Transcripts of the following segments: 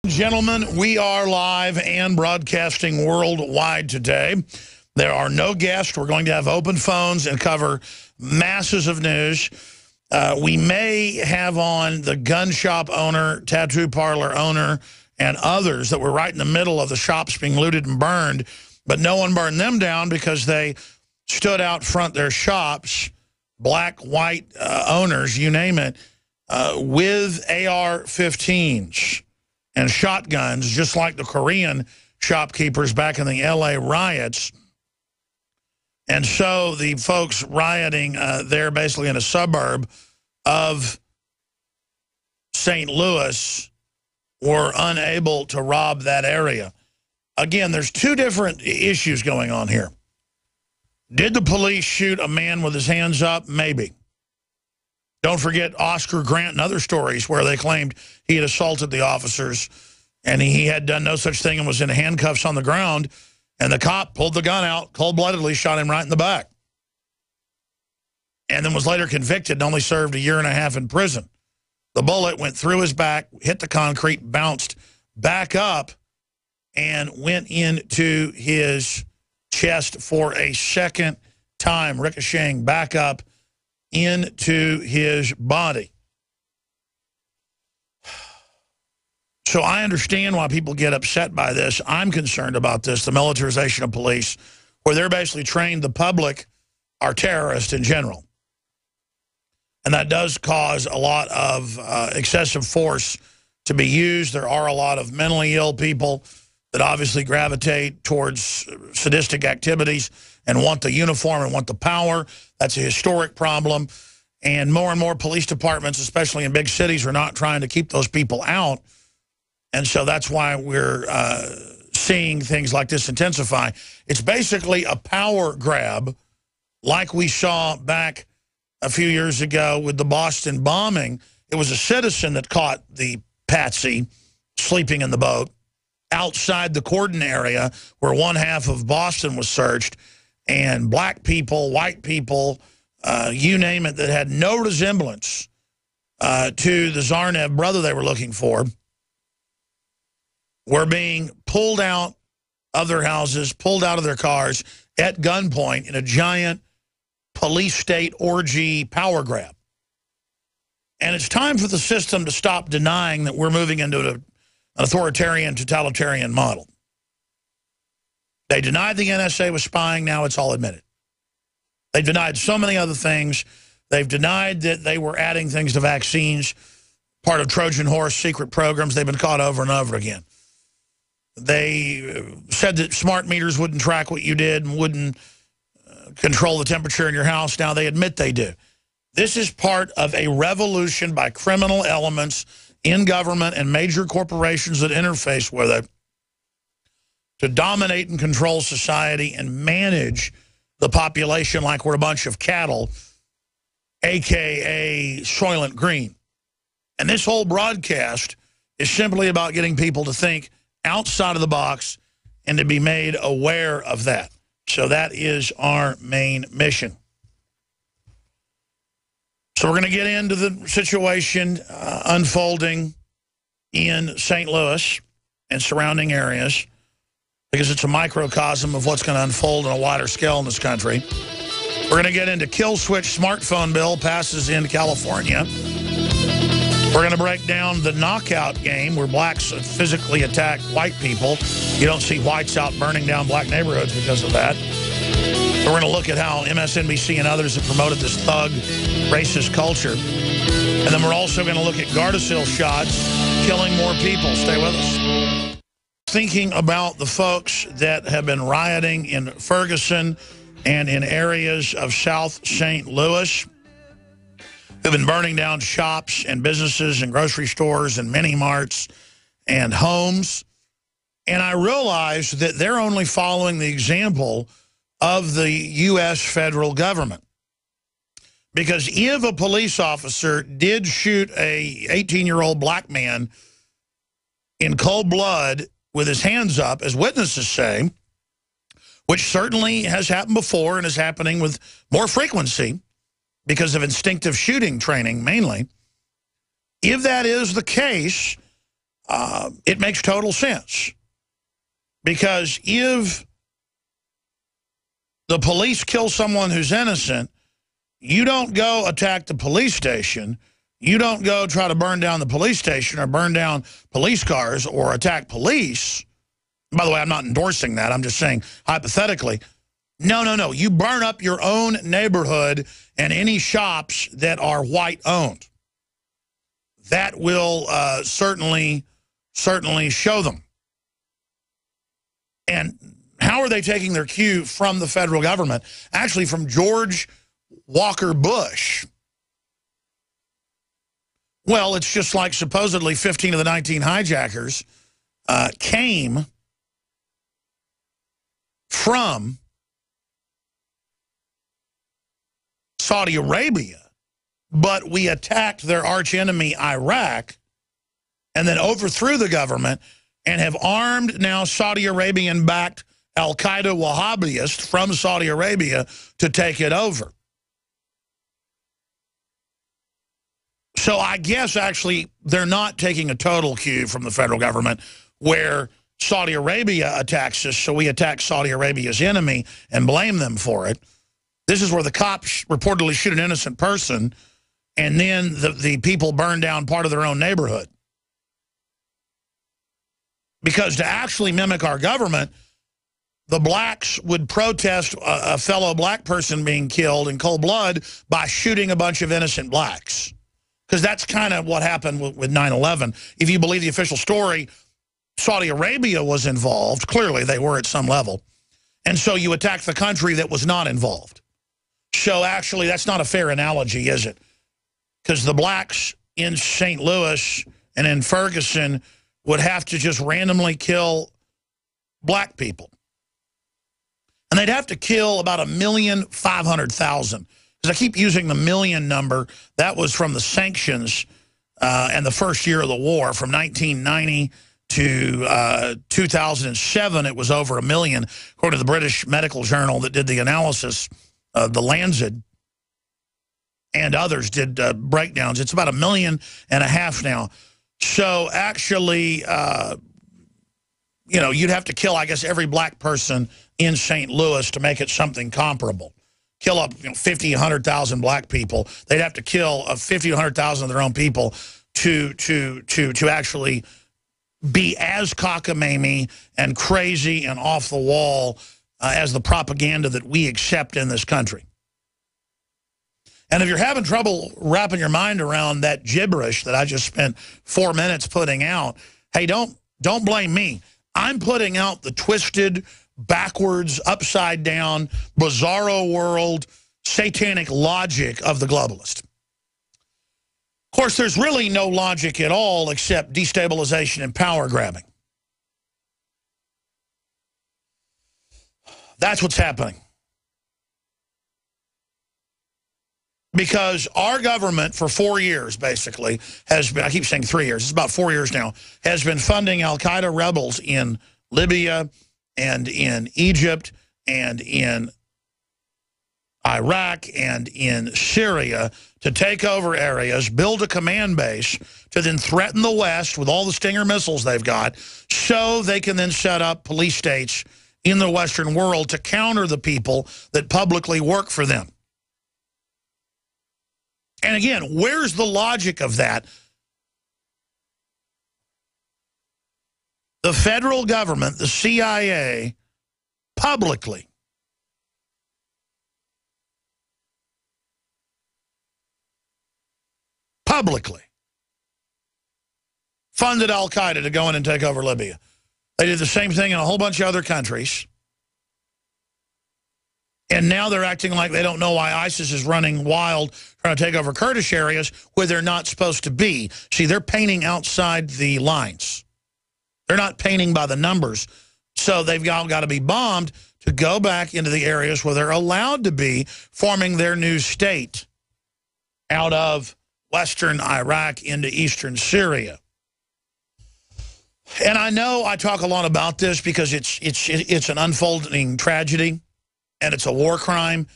Gentlemen, we are live and broadcasting worldwide today. There are no guests. We're going to have open phones and cover masses of news. We may have on the gun shop owner, tattoo parlor owner, and others that were right in the middle of the shops being looted and burned, but no one burned them down because they stood out front their shops, black, white owners, you name it, with AR-15s. And shotguns, just like the Korean shopkeepers back in the LA riots. And so the folks rioting there basically in a suburb of St. Louis were unable to rob that area. Again, there's two different issues going on here. Did the police shoot a man with his hands up? Maybe. Don't forget Oscar Grant and other stories where they claimed he had assaulted the officers and he had done no such thing and was in handcuffs on the ground, and the cop pulled the gun out, cold-bloodedly shot him right in the back, and then was later convicted and only served 1.5 years in prison. The bullet went through his back, hit the concrete, bounced back up, and went into his chest for a second time, ricocheting back up into his body. So I understand why people get upset by this. I'm concerned about this, the militarization of police, where they're basically trained the public are terrorists in general. And that does cause a lot of excessive force to be used. There are a lot of mentally ill people that obviously gravitate towards sadistic activities and want the uniform and want the power. That's a historic problem. And more police departments, especially in big cities, are not trying to keep those people out. And so that's why we're seeing things like this intensify. It's basically a power grab like we saw back a few years ago with the Boston bombing. It was a citizen that caught the patsy sleeping in the boat outside the cordon area where one half of Boston was searched, and black people, white people, you name it, that had no resemblance to the Zarnev brother they were looking for, were being pulled out of their houses, pulled out of their cars at gunpoint in a giant police state orgy power grab. And it's time for the system to stop denying that we're moving into an authoritarian, totalitarian model. They denied the NSA was spying. Now it's all admitted. They denied so many other things. They've denied that they were adding things to vaccines, part of Trojan horse secret programs. They've been caught over and over again. They said that smart meters wouldn't track what you did and wouldn't control the temperature in your house. Now they admit they do. This is part of a revolution by criminal elements in government and major corporations that interface with it to dominate and control society and manage the population like we're a bunch of cattle, a.k.a. Soylent Green. And this whole broadcast is simply about getting people to think outside of the box and to be made aware of that. So that is our main mission. So we're going to get into the situation unfolding in St. Louis and surrounding areas, because it's a microcosm of what's going to unfold on a wider scale in this country. We're going to get into kill switch smartphone bill passes in California. We're going to break down the knockout game where blacks physically attack white people. You don't see whites out burning down black neighborhoods because of that. We're going to look at how MSNBC and others have promoted this thug, racist culture. And then we're also going to look at Gardasil shots killing more people. Stay with us. Thinking about the folks that have been rioting in Ferguson and in areas of South St. Louis, who've been burning down shops and businesses and grocery stores and mini marts and homes. And I realized that they're only following the example of the U.S. federal government. Because if a police officer did shoot a 18-year-old black man in cold blood with his hands up, as witnesses say, which certainly has happened before and is happening with more frequency because of instinctive shooting training mainly, if that is the case, it makes total sense. Because if the police kill someone who's innocent, you don't go attack the police station. You don't go try to burn down the police station or burn down police cars or attack police. By the way, I'm not endorsing that. I'm just saying hypothetically. No. You burn up your own neighborhood and any shops that are white-owned. That will certainly show them. And how are they taking their cue from the federal government? Actually, from George Walker Bush. Well, it's just like supposedly 15 of the 19 hijackers came from Saudi Arabia, but we attacked their archenemy, Iraq, and then overthrew the government and have armed now Saudi Arabian-backed al-Qaeda Wahhabist from Saudi Arabia to take it over. So I guess, actually, they're not taking a total cue from the federal government where Saudi Arabia attacks us, so we attack Saudi Arabia's enemy and blame them for it. This is where the cops reportedly shoot an innocent person, and then the people burn down part of their own neighborhood. Because to actually mimic our government, the blacks would protest a fellow black person being killed in cold blood by shooting a bunch of innocent blacks. Because that's kind of what happened with 9/11. If you believe the official story, Saudi Arabia was involved. Clearly, they were at some level. And so you attack the country that was not involved. So actually, that's not a fair analogy, is it? Because the blacks in St. Louis and in Ferguson would have to just randomly kill black people. And they'd have to kill about 1,500,000. Because I keep using the million number. That was from the sanctions and the first year of the war. From 1990 to 2007, it was over 1 million, according to the British Medical Journal that did the analysis. The Lancet and others did breakdowns. It's about 1.5 million now. So actually, you'd have to kill, I guess, every black person in St. Louis to make it something comparable. Kill up 50, 100,000 black people. They'd have to kill 50, 100,000 of their own people to actually be as cockamamie and crazy and off the wall as the propaganda that we accept in this country. And if you're having trouble wrapping your mind around that gibberish that I just spent 4 minutes putting out, hey, don't blame me. I'm putting out the twisted, backwards, upside down, bizarro world, satanic logic of the globalist. Of course, there's really no logic at all except destabilization and power grabbing. That's what's happening. Because our government for 4 years, basically, has been, I keep saying 3 years, it's about 4 years now, has been funding al-Qaeda rebels in Libya and in Egypt and in Iraq and in Syria to take over areas, build a command base to then threaten the West with all the Stinger missiles they've got so they can then set up police states in the Western world to counter the people that publicly work for them. And again, where's the logic of that? The federal government, the CIA, publicly funded al-Qaeda to go in and take over Libya. They did the same thing in a whole bunch of other countries. And now they're acting like they don't know why ISIS is running wild, trying to take over Kurdish areas where they're not supposed to be. See, they're painting outside the lines. They're not painting by the numbers. So they've all got to be bombed to go back into the areas where they're allowed to be, forming their new state out of western Iraq into eastern Syria. And I know I talk a lot about this because it's an unfolding tragedy and it's a war crime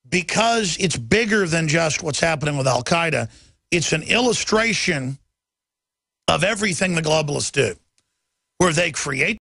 because it's bigger than just what's happening with al-Qaeda. It's an illustration of everything the globalists do, where they create